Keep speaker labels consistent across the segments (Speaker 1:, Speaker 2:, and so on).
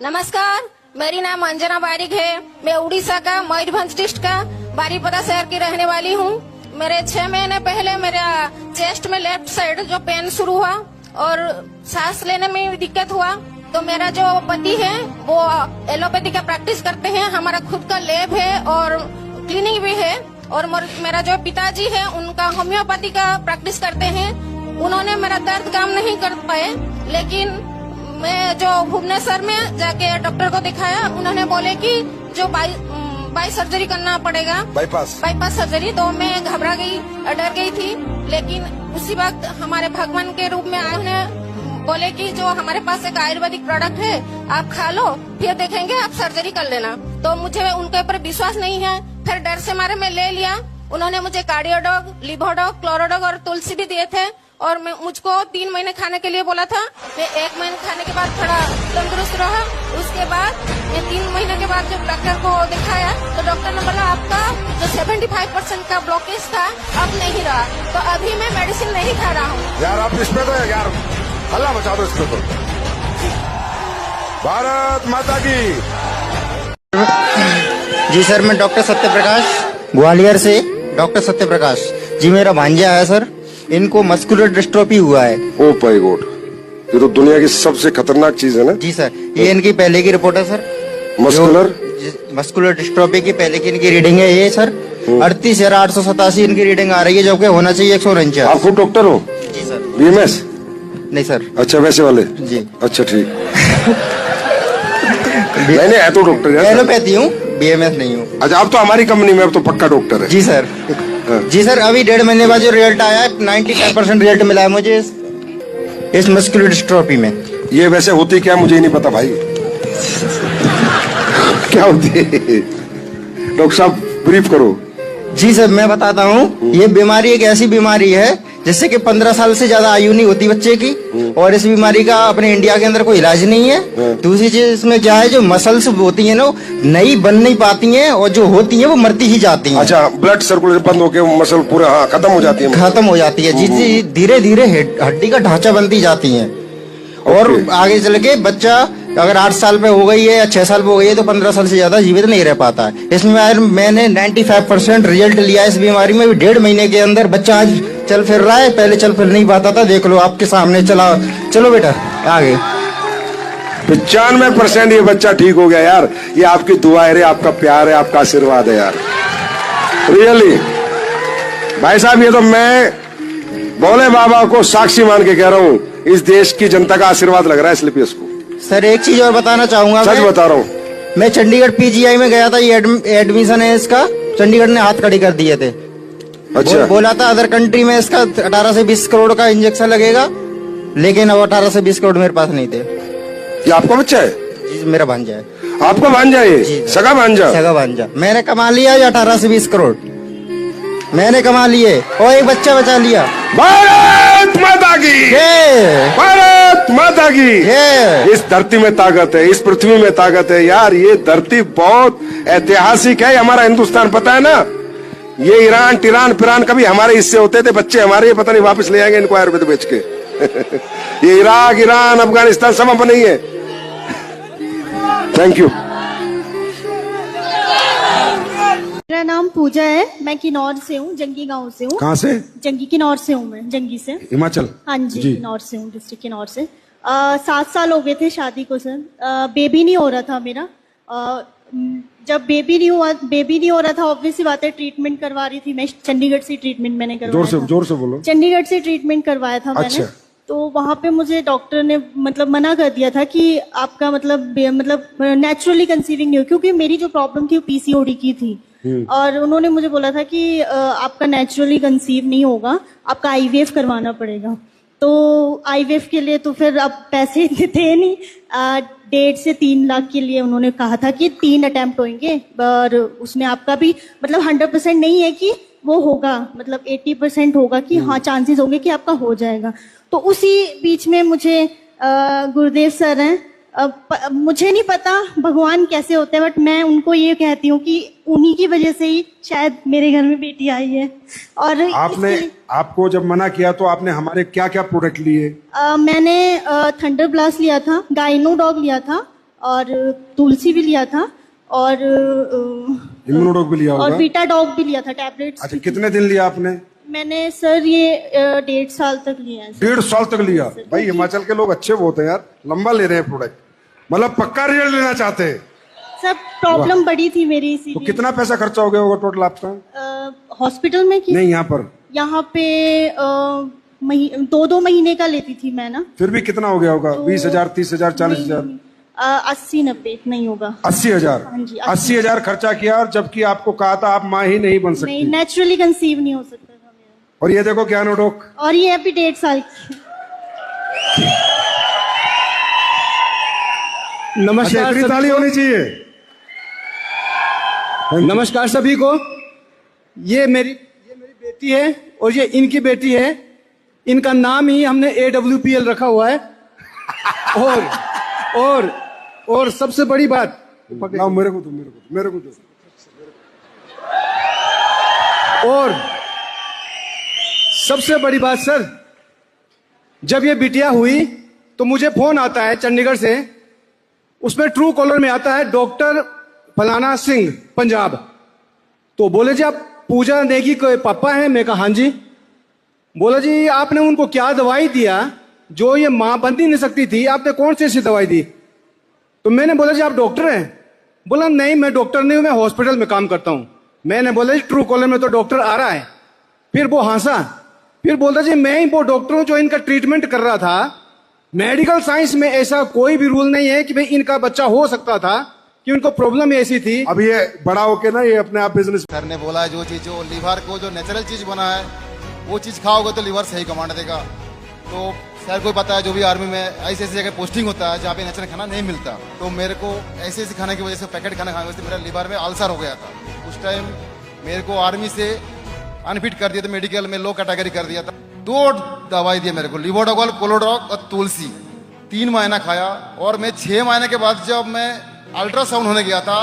Speaker 1: नमस्कार, मेरी नाम अंजना बारिक है। मैं उड़ीसा का मयूरभंज डिस्ट्रिक्ट का बारीपदा शहर की रहने वाली हूँ। मेरे 6 महीने पहले मेरा चेस्ट में लेफ्ट साइड जो पेन शुरू हुआ और सांस लेने में भी दिक्कत हुआ। तो मेरा जो पति है वो एलोपैथी का प्रैक्टिस करते हैं। हमारा खुद का लैब है और क्लिनिक भी है। और मेरा जो पिताजी है उनका होम्योपैथी का प्रैक्टिस करते हैं। उन्होंने मेरा दर्द काम नहीं कर पाए, लेकिन मैं जो भुवनेश्वर में जाके डॉक्टर को दिखाया, उन्होंने बोले कि जो बाई सर्जरी करना पड़ेगा, बाईपास सर्जरी। तो मैं घबरा गई, डर गई थी। लेकिन उसी वक्त हमारे भगवान के रूप में आए, उन्हें बोले कि जो हमारे पास एक आयुर्वेदिक प्रोडक्ट है आप खा लो, फिर देखेंगे आप सर्जरी कर लेना। तो मुझे उनके ऊपर विश्वास नहीं है, फिर डर से मारे मैं ले लिया। उन्होंने मुझे कार्डियोडॉग, लिवोडॉग, क्लोरोडॉग और तुलसी भी दिए थे और मुझको 3 महीने खाने के लिए बोला था। मैं 1 महीने खाने के बाद थोड़ा तंदुरुस्त रहा। उसके बाद मैं 3 महीने के बाद जब डॉक्टर को दिखाया तो डॉक्टर ने बोला आपका जो 75% का ब्लॉकेज था अब नहीं रहा। तो अभी मैं मेडिसिन नहीं खा रहा हूँ।
Speaker 2: यार आप इसमें तो यार हल्ला मचा दो इसमें तो। भारत माता की।
Speaker 3: जी सर, मैं डॉक्टर सत्यप्रकाश ग्वालियर से। डॉक्टर सत्यप्रकाश जी, मेरा भांजा है सर, इनको मस्कुलर डिस्ट्रोफी हुआ है।
Speaker 2: ओ माय गॉड, ये तो दुनिया की सबसे खतरनाक चीज है ना।
Speaker 3: जी सर, ये इनकी पहले की रिपोर्ट है सर। मस्कुलर डिस्ट्रोफी की पहले की इनकी रीडिंग है ये सर। 38,887 इनकी रीडिंग आ रही है, जबकि होना चाहिए 149।
Speaker 2: आप खुद डॉक्टर हो?
Speaker 3: जी सर।
Speaker 2: बीएमएस?
Speaker 3: नहीं सर।
Speaker 2: अच्छा, वैसे वाले?
Speaker 3: जी।
Speaker 2: अच्छा ठीक। मैंने है तो डॉक्टर यार,
Speaker 3: एलोपैथी हूँ, बीएमएस नहीं हूँ।
Speaker 2: अच्छा, आप तो हमारी कंपनी में अब तो पक्का डॉक्टर है।
Speaker 3: जी सर। जी सर, अभी 1.5 महीने बाद जो रिजल्ट आया है 95% रिजल्ट मिला है मुझे इस मस्कुलर डिस्ट्रोफी में। ये
Speaker 2: वैसे होती क्या मुझे नहीं पता भाई। क्या होती है डॉक्टर साहब, ब्रीफ करो।
Speaker 3: जी सर, मैं बताता हूँ। ये बीमारी एक ऐसी बीमारी है जिससे कि 15 साल से ज्यादा आयु नहीं होती बच्चे की, और इस बीमारी का अपने इंडिया के अंदर कोई इलाज नहीं है। दूसरी चीज इसमें क्या है, जो मसल्स होती हैं ना नई बन नहीं पाती हैं, और जो होती हैं वो मरती ही जाती हैं।
Speaker 2: अच्छा, ब्लड सर्कुलेशन बंद होकर मसल पूरा खत्म हो जाती है।
Speaker 3: खत्म हो जाती है जी जी। धीरे धीरे हड्डी का ढांचा बनती जाती है। और आगे चल के बच्चा अगर 8 साल पे हो गई है या 6 साल पे हो गई है तो 15 साल से ज्यादा जीवित नहीं रह पाता है। इसमें मैंने 95% रिजल्ट लिया इस बीमारी में। 1.5 महीने के अंदर बच्चा आज चल फिर रहा है, पहले चल फिर नहीं पाता था। देख लो आपके सामने चला। चलो बेटा आगे।
Speaker 2: 95% ये बच्चा ठीक हो गया यार। ये आपकी दुआ है, आपका प्यार है, आपका आशीर्वाद है यार, रियली। भाई साहब, ये तो मैं भोले बाबा को साक्षी मान के कह रहा हूँ, इस देश की जनता का आशीर्वाद लग रहा है स्लिपियस को।
Speaker 3: सर एक चीज और बताना चाहूंगा।
Speaker 2: सच बता रहा हूँ,
Speaker 3: मैं चंडीगढ़ पीजीआई में गया था। ये एडमिशन है इसका, चंडीगढ़ ने हाथ खड़ी कर दिए थे। अच्छा। बोला था अदर कंट्री में इसका 18 से 20 करोड़ का इंजेक्शन लगेगा, लेकिन अब 18 से 20 करोड़ मेरे पास नहीं थे।
Speaker 2: ये आपका बच्चा है?
Speaker 3: जी, मेरा भांजा है।
Speaker 2: आपका भांजा है? सगा भांजा? सगा
Speaker 3: भांजा। मैंने कमा लिया 18 से 20 करोड़ मैंने कमा लिए, और एक बच्चा बचा लिया।
Speaker 2: भारत माता की, भारत माता की। इस धरती में ताकत है, इस पृथ्वी में ताकत है यार। ये धरती बहुत ऐतिहासिक है। हमारा हिंदुस्तान, पता है ना, ये ईरान टिरान फिरान कभी हमारे हिस्से होते थे। बच्चे हमारे ये पता नहीं वापस ले आएंगे इनको आयुर्वेद बेच के। ये इराक, ईरान, अफगानिस्तान सब अपने ही है। Thank you.
Speaker 4: मेरा नाम पूजा है, मैं किन्नौर से हूँ, जंगी गांव से हूँ।
Speaker 2: कहाँ से?
Speaker 4: जंगी, किन्नौर से हूँ मैं, जंगी से।
Speaker 2: हिमाचल?
Speaker 4: हाँ जी, किन्नौर से हूँ, डिस्ट्रिक्ट किन्नौर से। 7 साल हो गए थे शादी को सर। बेबी नहीं हो रहा था मेरा। जब बेबी नहीं हो रहा था, ऑब्वियस सी बात है, ट्रीटमेंट करवा रही थी मैं। चंडीगढ़ से ट्रीटमेंट मैंने करवाया।
Speaker 2: जोर से बोलो।
Speaker 4: चंडीगढ़ से ट्रीटमेंट करवाया था मैंने। तो वहां पे मुझे डॉक्टर ने मतलब मना कर दिया था कि आपका मतलब नेचुरली कंसीविंग नहीं हो, क्योंकि मेरी जो प्रॉब्लम थी वो पीसीओडी की थी। और उन्होंने मुझे बोला था कि आपका नेचुरली कंसीव नहीं होगा, आपका आईवीएफ करवाना पड़ेगा। तो आईवीएफ के लिए तो फिर अब पैसे इतने थे नहीं। 1.5 से 3 लाख के लिए उन्होंने कहा था कि 3 अटेम्प्ट होंगे, और उसमें आपका भी मतलब 100% नहीं है कि वो होगा, मतलब 80% होगा कि हाँ चांसेस होंगे कि आपका हो जाएगा। तो उसी बीच में मुझे गुरुदेव सर हैं, मुझे नहीं पता भगवान कैसे होते हैं, बट मैं उनको ये कहती हूँ कि उन्हीं की वजह से ही शायद मेरे घर में बेटी आई है। और
Speaker 2: आपको जब मना किया तो आपने हमारे क्या क्या प्रोडक्ट लिए?
Speaker 4: मैंने थंडर ब्लास्ट लिया था, गाइनो डॉग लिया था, और तुलसी भी लिया था और
Speaker 2: इम्यूनोडॉग भी लिया
Speaker 4: और
Speaker 2: होगा।
Speaker 4: बीटा डॉग भी लिया था टैबलेट्स।
Speaker 2: अच्छा, कितने दिन लिया आपने?
Speaker 4: मैंने सर ये 1.5 साल तक लिया है सर।
Speaker 2: 1.5 साल तक लिया? भाई हिमाचल के लोग अच्छे बहुत हैं यार, लंबा ले रहे हैं प्रोडक्ट, मतलब पक्का रिजल्ट लेना चाहते हैं।
Speaker 4: सर प्रॉब्लम बड़ी थी मेरी
Speaker 2: तो
Speaker 4: इसीलिए।
Speaker 2: कितना पैसा खर्चा हो गया होगा टोटल आपका?
Speaker 4: हॉस्पिटल में की?
Speaker 2: नहीं, यहाँ पर।
Speaker 4: यहाँ पे 2 महीने का लेती थी मैं ना।
Speaker 2: फिर भी कितना हो गया होगा? 20,000, 30,000, 40,000?
Speaker 4: 80-90 नहीं होगा।
Speaker 2: 80,000?
Speaker 4: हाँ जी,
Speaker 2: 80,000 खर्चा किया, और जबकि आपको कहा था आप माँ ही नहीं बन
Speaker 4: नहीं,
Speaker 2: सकती।
Speaker 4: नेचुरली कंसीव नहीं हो सकता था मेरा।
Speaker 2: और ये देखो क्या नोडोक,
Speaker 4: और ये अभी 1.5 साल की।
Speaker 5: नमस्कार
Speaker 2: इतनी ताली होनी चाहिए।
Speaker 5: नमस्कार सभी को। ये मेरी बेटी है और ये इनकी बेटी है। इनका नाम ही हमने AWPL रखा हुआ है। और सबसे बड़ी बात,
Speaker 2: लाओ मेरे को दो।
Speaker 5: और सबसे बड़ी बात सर, जब ये बिटिया हुई तो मुझे फोन आता है चंडीगढ़ से, उसमें ट्रू कॉलर में आता है डॉक्टर फलाना सिंह पंजाब। तो बोले जी आप पूजा नेगी के पापा हैं? मैं कहा हाँ जी। बोला जी आपने उनको क्या दवाई दिया जो ये मां बन ही नहीं सकती थी, आपने कौन सी ऐसी दवाई दी? तो मैंने बोला जी आप डॉक्टर हैं? बोला नहीं मैं डॉक्टर नहीं हूं, मैं हॉस्पिटल में काम करता हूं। मैंने बोला जी ट्रू कॉलर में तो डॉक्टर आ रहा है। फिर वो हंसा, फिर बोलता जी मैं ही वो डॉक्टर हूं जो इनका ट्रीटमेंट कर रहा था। मेडिकल साइंस में ऐसा कोई भी रूल नहीं है कि भाई इनका बच्चा हो सकता था, कि उनको प्रॉब्लम ऐसी थी।
Speaker 2: अब ये बड़ा होके ना ये अपने आप बिजनेस।
Speaker 6: सर ने बोला है जो चीज जो लीवर को जो नेचुरल चीज बना है वो चीज खाओगे तो लीवर सही कमांड देगा। तो सर को पता है जो भी आर्मी में ऐसी ऐसी जगह पोस्टिंग होता है जहाँ पे नेचुरल खाना नहीं मिलता, तो मेरे को ऐसे ऐसे खाने की वजह से पैकेट खाना खाने की वजह से मेरा लीवर में अल्सर हो गया था। उस टाइम मेरे को आर्मी से अनफिट कर दिया था, मेडिकल में लो कैटेगरी कर दिया था। 2 दवाई दिया मेरे को, लिवोडोगोल, कोलोडॉक और तुलसी। 3 महीना खाया और मैं 6 महीने के बाद जब मैं अल्ट्रासाउंड होने गया था,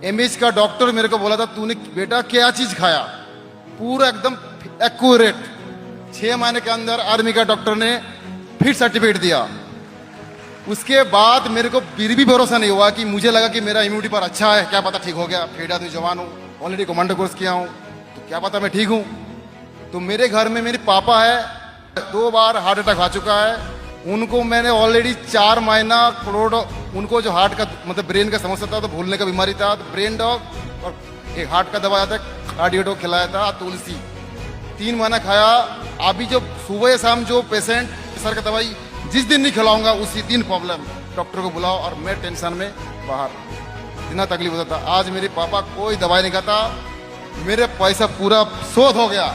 Speaker 6: एमएच का डॉक्टर मेरे को बोला था तूने बेटा क्या चीज खाया, पूरा एकदम एक्यूरेट। 6 महीने के अंदर आर्मी का डॉक्टर ने फिट सर्टिफिकेट दिया। उसके बाद मेरे को फिर भी भरोसा नहीं हुआ कि मुझे लगा कि मेरा इम्यूनिटी पर अच्छा है, क्या पता ठीक हो गया। फिर आदमी जवान हूँ, ऑलरेडी कमांडो कोर्स किया हूँ, तो क्या पता मैं ठीक हूँ। तो मेरे घर में मेरे पापा है, 2 बार हार्ट अटैक आ चुका है। उनको मैंने ऑलरेडी 4 महीना उनको जो हार्ट का मतलब ब्रेन का समस्या था, तो भूलने का बीमारी था, तो ब्रेन डॉग और एक हार्ट का दवा आता है कार्डियो डॉग खिलाया था, तुलसी 3 महीना खाया। अभी जो सुबह शाम जो पेशेंट सर का दवाई जिस दिन नहीं खिलाऊंगा उसी दिन प्रॉब्लम, डॉक्टर को बुलाओ, और मैं टेंशन में बाहर, इतना तकलीफ होता था। आज मेरे पापा कोई दवाई नहीं खाता, मेरे पैसा पूरा शोध हो गया।